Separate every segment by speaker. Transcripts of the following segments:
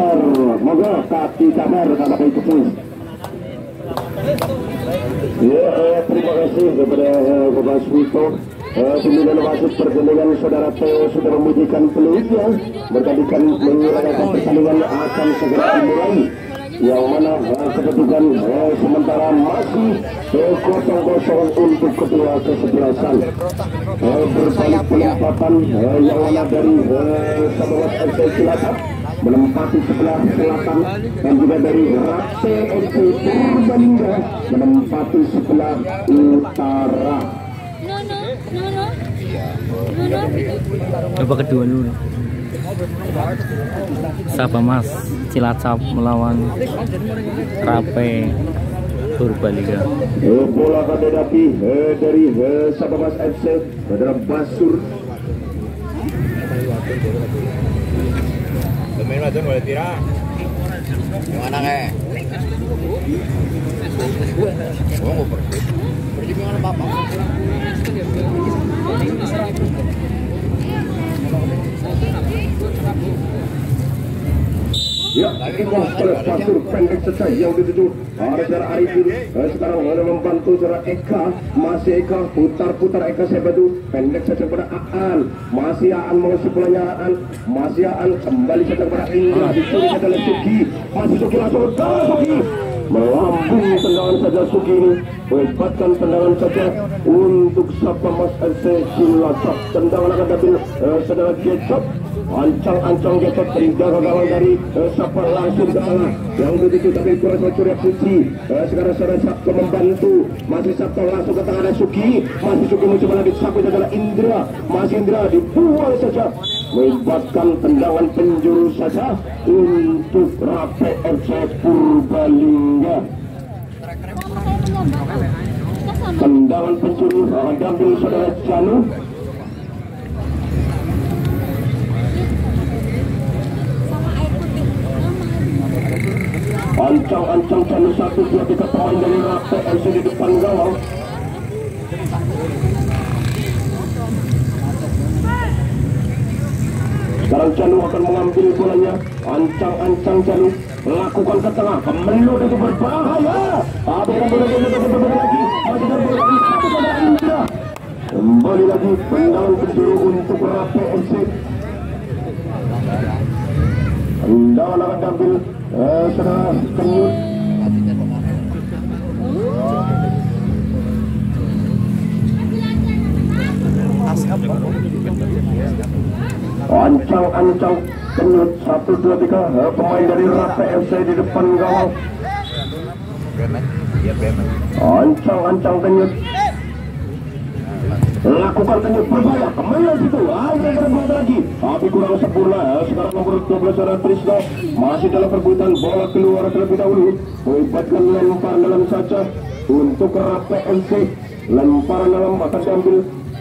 Speaker 1: Camer, moga kaki Camer kakak itu pun. Ya, terima kasih kepada Bapak Swito. Pimpinan wasit pertandingan saudara Theo sudah membunyikan peluitnya, bergantikan menyerahkan pertandingan akan segera dimulai. Yang mana kedudukan sementara masih 0-0 untuk kedua kesebelasan. Berbalik penempatan yang mana dari Sahabat FC Cilacap menempati sebelah selatan dan juga dari Rapse FC Purbalingga menempati sebelah utara.
Speaker 2: Coba kedua dulu. Sabah Mas Cilacap melawan Rape Purbalingga.
Speaker 1: Bola akan dihadapi dari Sabah Mas FC adalah Basur.
Speaker 3: Main macam boleh tira. Yang mana kayak? Gua mau pergi ke mana papa?
Speaker 1: Ya, Basur pendek saja yang dituju arah Arifin. Sekarang ada membantu secara Eka, masih Eka putar Eka Sebadu pendek saja pada Aan, masih Aan mengusung bolanya Aan, masih Aan kembali saja kepada Indra, dicuri saja oleh Suki, masih Suki langsung ke Suki, melambung tendangan saja Suki ini, melepaskan tendangan saja untuk Sabah Mas FC Cilacap. Tendangan akan dapat saudara Gecop. Ancang-ancang Gecop tinggal ke gawang dari Sabah langsung ke tengah yang begitu tapi kurang mencuri Suci. Sekarang saudara Sabah membantu, masih Sabah langsung ke tengah ada Suki, masih Suki mencoba lagi Sabah adalah Indra, masih Indra dibuang saja, melibatkan tendangan penjuru saja untuk Rape FC Purbalingga. Tendangan penjuru diambil saudara Janu. Ancang-ancang Janu 1-2 pemain dari Rape FC di depan gawang. Sekarang Janu akan mengambil bolanya. Ancang-ancang Janu lakukan ke tengah, Kemelu itu berbahaya. Kembali lagi tendangan penjuru untuk Rape FC. Tendangan akan diambil saudara Kenyut. Ancang-ancang Kenyut 1-2-3 pemain dari Rape FC di depan gawang. Ancang-ancang Kenyut lakukan Kenyut berbahaya, kembali situ ada berbuat lagi tapi kurang sempurna. Sekarang nomor 12 saudara Trisno masih dalam perbuatan, bola keluar terlebih dahulu, melibatkan lemparan dalam saja untuk Rape FC. Lemparan dalam akan diambil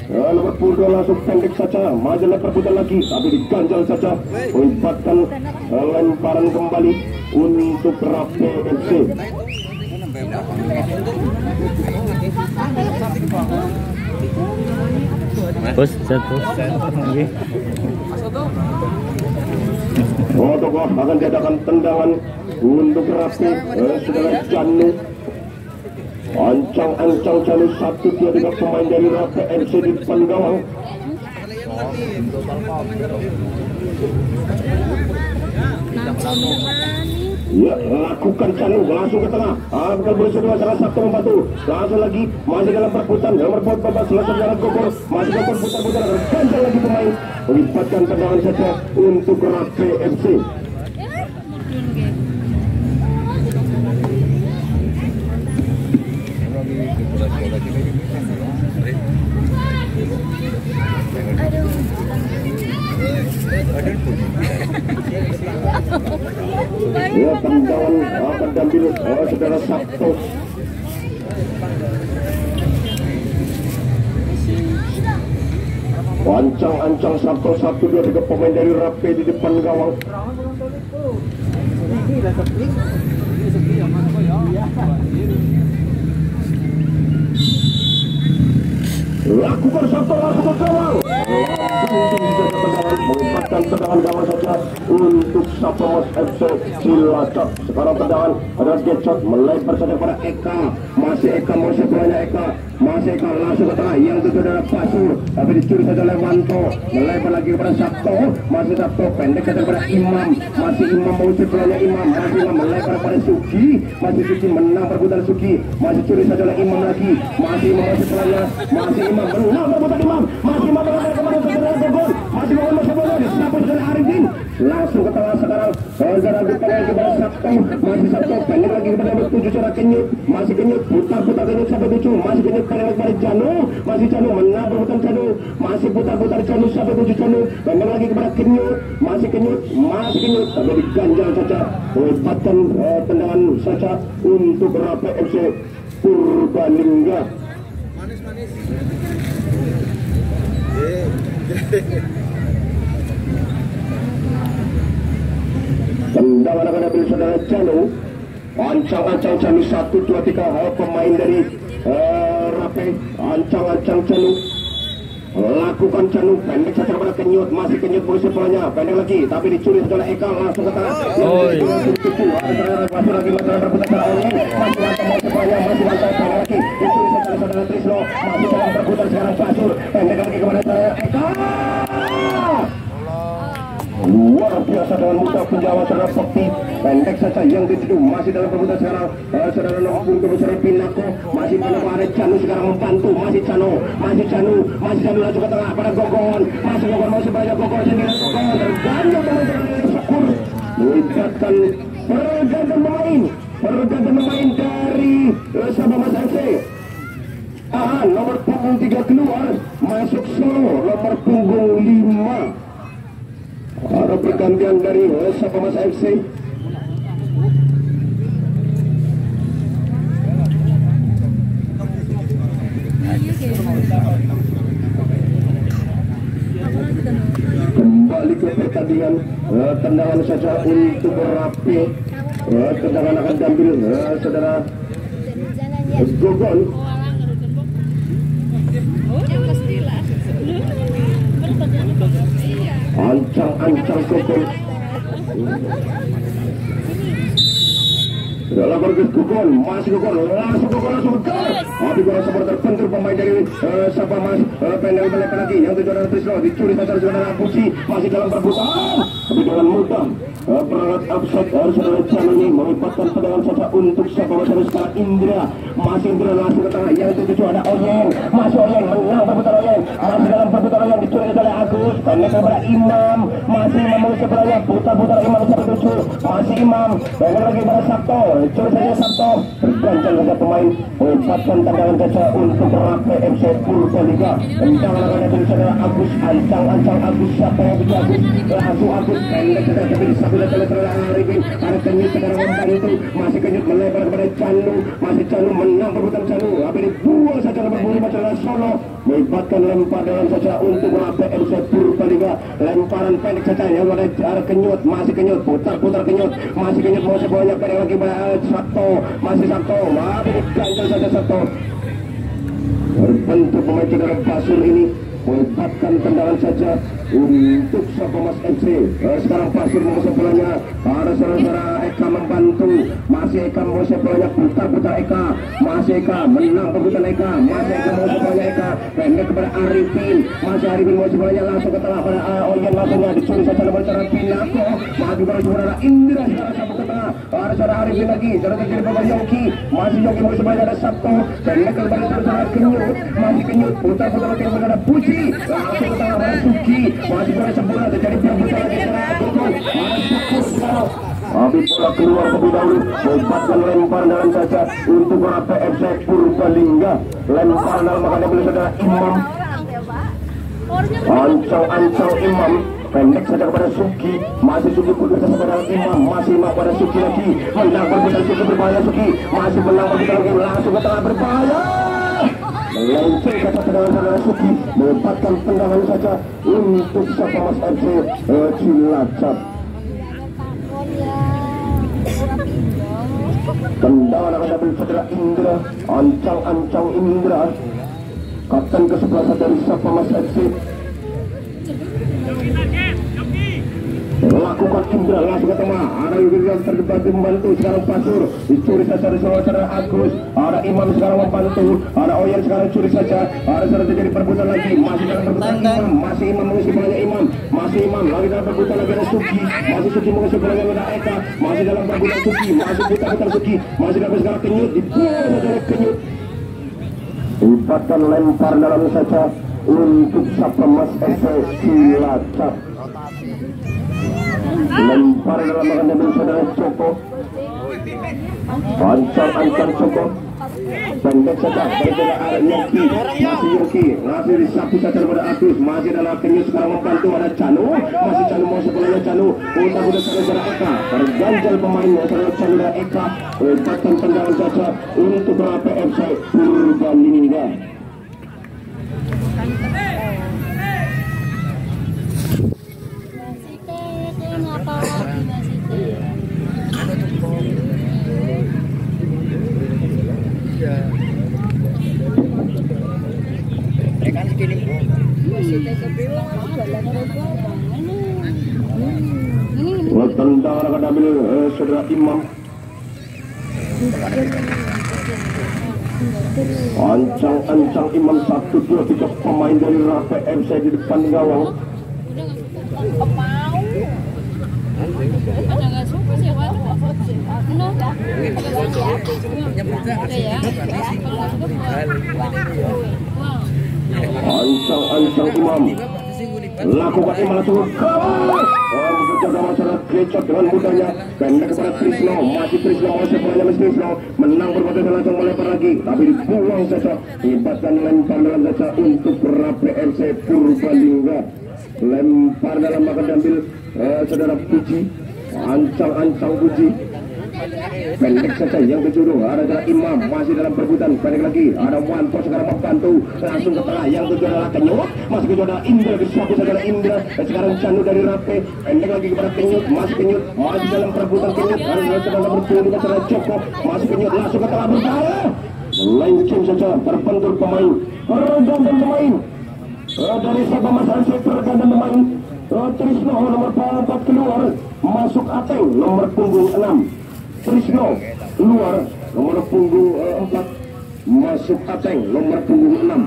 Speaker 1: nomor 22 langsung pendek saja, majalah perbuatan lagi tapi diganjal saja, melibatkan lemparan kembali untuk Rape FC.
Speaker 2: Bos, jatuh.
Speaker 1: Tokoh akan diadakan tendangan untuk Rape saudara Janu. Ancang-ancang Janu 1-2 pemain dari Rape FC di depan gawang. Ya, lakukan Janu langsung ke tengah. Bukan boleh kedua salah satu membantu. Langsung lagi masih dalam perputaran nomor 14 selesai jalan Gogor. Masih Gogor putar-putar ganjal lagi pemain. Melibatkan tendangan saja untuk Rape FC. Ya, tendangan akan diambil saudara Sabto. Ancang-ancang Sabto 1-2 pemain dari Rape di depan gawang. Lakukan Sabto langsung ke gawang. Melibatkan tendangan gawang saja saja untuk Sapamas FC Cilacap. Sekarang tendangan ada Gecot melebar saja pada Eka. Masih Eka, masih banyak Eka. Masih Eka langsung ke tengah yang itu adalah Pasur, tapi dicuri saja oleh Wanto. Melebar lagi kepada Sabto. Masih Sabto pendek saja kepada Imam. Masih Imam mengusir pelanya Imam. Masih Imam melebar pada Suki. Masih Suki menang perbutan Suki. Masih curi saja oleh Imam lagi. Masih Imam mengusir pelanya. Masih Imam menang perbutan Imam. Masih Imam melebar kepada saudara gol. Masih Imam masih bola disapu oleh Arifin. Langsung ke tengah sekarang. Saudara pengen kepada Sabto. Masih Sabto pendek lagi kepada nomor 7 seorang Kenyut. Masih Kenyut putar-putar Kenyut sampai 7. Masih Kenyut pendek kepada Janu. Masih Janu menang perbutan Janu. Masih putar-putar Janu sampai 7 Janu. Pendek lagi kepada Kenyut. Masih Kenyut. Masih Kenyut. Tapi diganjal saja. Lepaskan tendangan saja untuk Rape FC Purbalingga. Tendangan akan ambil saudara Janu. Ancang-ancang Janu 1, 2, 3. Pemain dari Rape. Ancang-ancang Janu. Lakukan Janu pendek saja kepada Kenyut. Masih Kenyut mengusir bolanya. Pendek lagi tapi dicuri saja oleh Eka. Langsung ke tangan. Masih lagi masalah berputar secara online. Masih lantai mengusir bolanya. Masih lantai pendek lagi dicuri saja oleh saudara Trisno. Masih dalam berputar sekarang Pasur. Pendek lagi kepada saudara Eka. Luar biasa dengan mudah penjawab saudara Bekti. Pendek saja yang dituju. Masih dalam perbuatan sekarang saudara nomor untuk saudara Pinako. Masih Pinako ada Janu sekarang membantu. Masih Janu langsung ke tengah pada Gogon. Masih Gogon masih banyak Gogon sendiri. Gogon tergantung teman-teman syukur melibatkan pergantian pemain dari Sapamas FC. Nomor punggung 3 keluar masuk Solo. Nomor punggung 5 ada pergantian dari Sapamas FC. Kembali ke pertandingan. Tendangan saja untuk Rapi. Tendangan akan diambil saudara Gogon. Ancang-ancang Gogon. Dalam bergerak Gogon, masih Gogon langsung ke gol. Tapi bola supporter terbentur pemain dari Sapamas. Pendek lagi yang tujuan dari Trisno dicuri saja saudara Puji. Masih dalam perebutan tapi dengan mudah perangkat offside saudara Janu ini melibatkan tendangan saja untuk Sapamas sekarang Indra. Masih Indra langsung ke tengah yang tujuan ada Oyeng. Masih Oyeng menang perbutan Oyeng. Masih dalam perbutan Oyeng dicuri oleh Agus. Pendek kepada Imam. Masih Imam mengusir bolanya. Putar-putar Imam sampai 7. Masih Imam. Pendek lagi pada Sabto. Curi saja Sabto. Berganjal saja pemain. Melibatkan tendangan saja untuk Rape FC Purbalingga. Tendangan akan ada saudara Agus. Ancang-ancang Agus. Siapa yang bisa Agus? Langsung Agus. Pendek saja tapi disabulah oleh saudara Arifin. Ada Kenyut sekarang membantu. Masih Kenyut melebar kepada Janu. Masih Janu menang perbutan Janu. Tapi dibuang saja nomor 5 saudara Solo. Melibatkan lempar dengan saja untuk Rape FC Purbalingga. Lemparan pendek saja yang ada Kenyut. Masih Kenyut. Putar-putar Kenyut. Masih Kenyut mau semuanya pendek lagi pada Sabto. Masih Sabto. Tapi diganjal saja Sabto. Berbentuk pemain saudara Basur ini melibatkan tendangan saja untuk Sapamas FC. Sekarang Pasir mengusir bolanya. Ada saudara Eka membantu. Masih Eka mengusir bolanya. Putar-putar Eka. Masih Eka menang perbutan Eka. Masih Eka mengusir bolanya Eka. Pendek kepada Arifin. Masih Arifin mengusir bolanya langsung ke tengah pada Oyen. Langsungnya dicuri saja nomor saudara Pinako. Maju pada saudara Indra sekarang sampai ke tengah. Ada saudara Arifin lagi. Saudara terjadi pada Yoki. Masih Yoki mengusir bolanya ada Sabto. Pendek kepada saudara Kenyut. Masih Kenyut. Putar-putar lagi kepada Puji. Langsung ke tengah pada Suki. Masih bola sempurna terjadi perebutan lagi sekarang Gogon. Masih Syukur sekarang. Tapi bola keluar terlebih dahulu. Lepaskan lempar dalam saja untuk Rape FC Purbalingga. Lempar dalam akan diambil saudara Imam. Ancang-ancang Imam. Pendek saja kepada Suki. Masih Suki putus kepada Imam. Masih Imam pada Suki lagi. Menang perbutan Suki berbahaya Suki. Masih menang perbutan lagi. Langsung ke tengah berbahaya. Melenceng kata tendangan saudara Suki. Melepaskan tendangan saja untuk Sapamas FC Cilacap. Tendangan akan diambil saudara Indra. Ancang-ancang Indra. Kapten ke-11 dari Sapamas FC. lakukan Indra langsung ke tengah, ada yang terdebat membantu sekarang Pasur dicuri saja dari saudara Agus, ada Imam sekarang membantu, ada Oyen sekarang curi saja, ada saudara terjadi perebutan lagi, masih dalam perebutan Imam, masih Imam mengisi bolanya Imam, masih Imam lagi dalam perebutan lagi ada Suki, masih Suki mengisi bolanya ada Eka, masih dalam perebutan Suki, masih putar-putar Suki, masih dalam sekarang Kenyut, dibuang saja Kenyut, libatkan lempar dalam saja untuk Sapemas FC Cilacap. Lempar dalam makan dari saudara Joko, ancang Joko, pendek saja dari Yoki, masih Yoki, masih disapu saja kepada Agus, masih dalam Kenyut sekarang membantu ada Canu, masih Canu mau sebelumnya Canu, udah saudara Eka, terganjal pemainnya saudara Canu dan Eka, lepaskan tendangan saja untuk PFC Purbalingga. Tendangan akan ambil saudara Imam. Ancang Imam 1, 2, 3 pemain dari Rape FC di depan gawang. Ancang Imam lakukan Imam langsung menjaga masalah kecot dengan mudahnya pendek kepada Trisno, masih Trisno masih bolanya Trisno menang berbeda langsung melempar lagi tapi dibuang saja, libatkan lempar dalam saja untuk Rape FC Purbalingga, lempar dalam akan diambil saudara Puji, ancang Puji, pendek saja yang kejuru, ada Imam masih dalam perebutan, pendek lagi ada Wanto sekarang membantu langsung ke tengah yang tujuh adalah Kenyut, masih kejuru ada Indra, disapu saudara Indra, sekarang Canu dari Rape, pendek lagi kepada Kenyut, masih dalam perebutan Kenyut, ada sedang bertemu dengan saudara Joko, masih Kenyut langsung ke tengah berbahaya, melenceng saja terbentur pemain, pergantian pemain dari Sapemas FC, pergantian pemain Trisno nomor 4 keluar, masuk Ateng nomor punggung 6. Trisno keluar nomor punggung 4, masuk Ateng nomor punggung 6.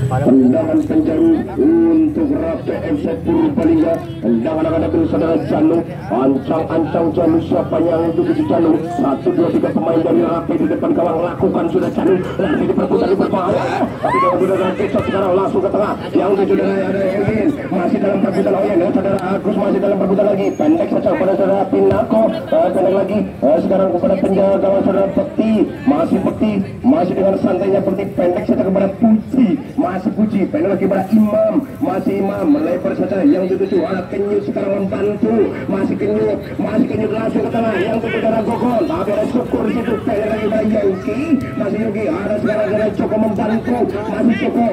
Speaker 1: Tendangan penjaru untuk Rape FC Purbalingga, tendangan akan ambil saudara Janu, ancang Janu, siapa yang untuk Janu, 1, 2, 3 pemain dari Rape di depan gawang, lakukan sudah Janu, lagi diperkutan di berbahaya, tapi dengan kecot sekarang langsung ke tengah, yang tujuh dari ada Elvin, masih dalam perbutan Oyen, saudara Agus masih dalam perbutan lagi, pendek saja pada saudara Pinako, pendek lagi, sekarang kepada penjaga gawang saudara Bekti, masih dengan santainya Bekti, pendek saja kepada Puji, masih Puji, pendek lagi pada Imam, masih Imam melebar saja yang tujuh ada Kenyut sekarang membantu, masih Kenyut langsung ke tengah yang tujuh ada Gogol, tapi ada Syukur di situ, pendek lagi pada Yogi, masih Yogi ada sekarang ada Joko membantu, masih Joko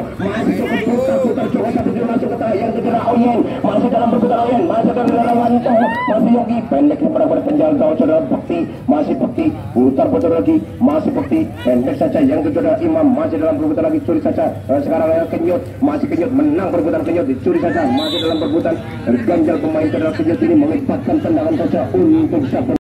Speaker 1: putar Joko satu dia langsung ke tengah yang tujuh ada Oyen, masih dalam perbutan Oyen, masih dalam Wanto, masih Yogi, pendek kepada penjaga saudara Bekti, masih Bekti putar lagi, masih Bekti, pendek saja yang tujuh ada Imam, masih dalam perbutan lagi, curi saja sekarang ada Kenyut, masih Kenyut menang perbutan Kenyut, dicuri saja, masih dalam perbutan terganjal pemain saudara Kenyut ini, melibatkan tendangan saja untuk Sapemas.